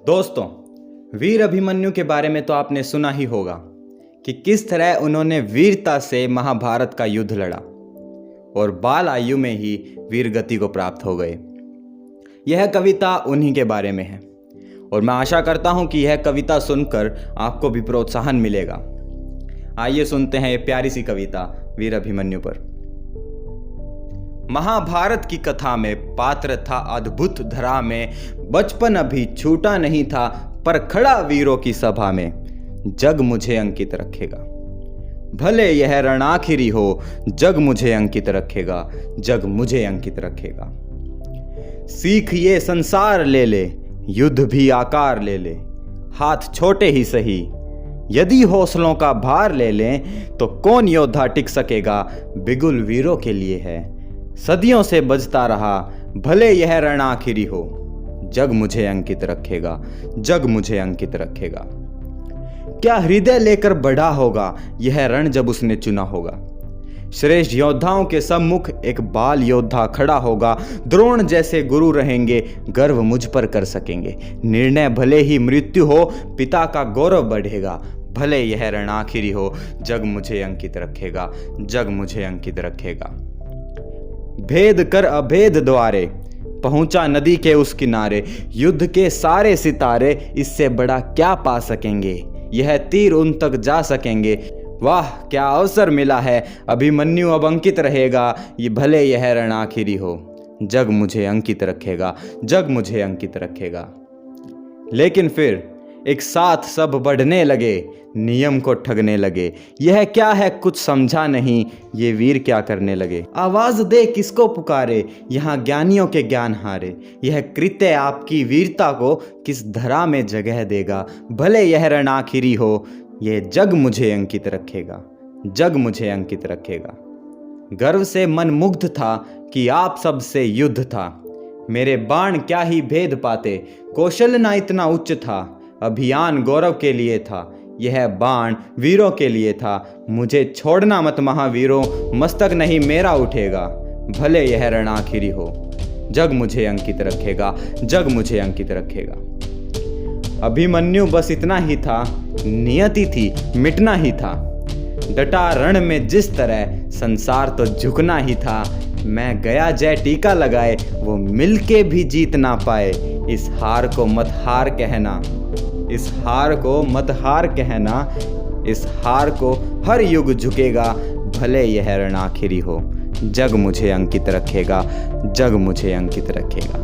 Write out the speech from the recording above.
दोस्तों, वीर अभिमन्यु के बारे में तो आपने सुना ही होगा कि किस तरह उन्होंने वीरता से महाभारत का युद्ध लड़ा और बाल आयु में ही वीर गति को प्राप्त हो गए। यह कविता उन्हीं के बारे में है और मैं आशा करता हूं कि यह कविता सुनकर आपको भी प्रोत्साहन मिलेगा। आइए सुनते हैं ये प्यारी सी कविता वीर अभिमन्यु पर। महाभारत की कथा में पात्र था अद्भुत धरा में, बचपन अभी छूटा नहीं था पर खड़ा वीरों की सभा में, जग मुझे अंकित रखेगा। भले यह रण आखिरी हो, जग मुझे अंकित रखेगा, जग मुझे अंकित रखेगा। सीख ये संसार ले ले, युद्ध भी आकार ले ले, हाथ छोटे ही सही, यदि हौसलों का भार ले लें तो कौन योद्धा टिक सकेगा। बिगुल वीरों के लिए है, सदियों से बजता रहा, भले यह रण आखिरी हो, जग मुझे अंकित रखेगा, जग मुझे अंकित रखेगा। क्या हृदय लेकर बढ़ा होगा यह रण जब उसने चुना होगा। श्रेष्ठ योद्धाओं के सम्मुख एक बाल योद्धा खड़ा होगा, द्रोण जैसे गुरु रहेंगे, गर्व मुझ पर कर सकेंगे। निर्णय भले ही मृत्यु हो, पिता का गौरव बढ़ेगा, भले यह रण आखिरी हो, जग मुझे अंकित रखेगा, जग मुझे अंकित रखेगा। भेद कर अभेद द्वारे पहुंचा नदी के उस किनारे, युद्ध के सारे सितारे इससे बड़ा क्या पा सकेंगे। यह तीर उन तक जा सकेंगे, वाह क्या अवसर मिला है, अभिमन्यु अब अंकित रहेगा, ये भले यह रण आखिरी हो, जग मुझे अंकित रखेगा, जग मुझे अंकित रखेगा। लेकिन फिर एक साथ सब बढ़ने लगे, नियम को ठगने लगे। यह क्या है कुछ समझा नहीं, ये वीर क्या करने लगे। आवाज दे किसको पुकारे, यहाँ ज्ञानियों के ज्ञान हारे। यह कृत्य आपकी वीरता को किस धरा में जगह देगा। भले यह रण आखिरी हो, यह जग मुझे अंकित रखेगा, जग मुझे अंकित रखेगा। गर्व से मन मुग्ध था कि आप सबसे युद्ध था, मेरे बाण क्या ही भेद पाते, कौशल ना इतना उच्च था। अभियान गौरव के लिए था, यह बाण वीरों के लिए था। मुझे छोड़ना मत महावीरों, मस्तक नहीं मेरा उठेगा, भले यह रण आखिरी हो, जग मुझे अंकित रखेगा, जग मुझे अंकित रखेगा। अभिमन्यु बस इतना ही था, नियति थी मिटना ही था। डटा रण में जिस तरह, संसार तो झुकना ही था। मैं गया जय टीका लगाए, वो मिलके भी जीत ना पाए। इस हार को मत हार कहना, इस हार को मत हार कहना, इस हार को हर युग झुकेगा, भले यह रण आखिरी हो, जग मुझे अंकित रखेगा, जग मुझे अंकित रखेगा।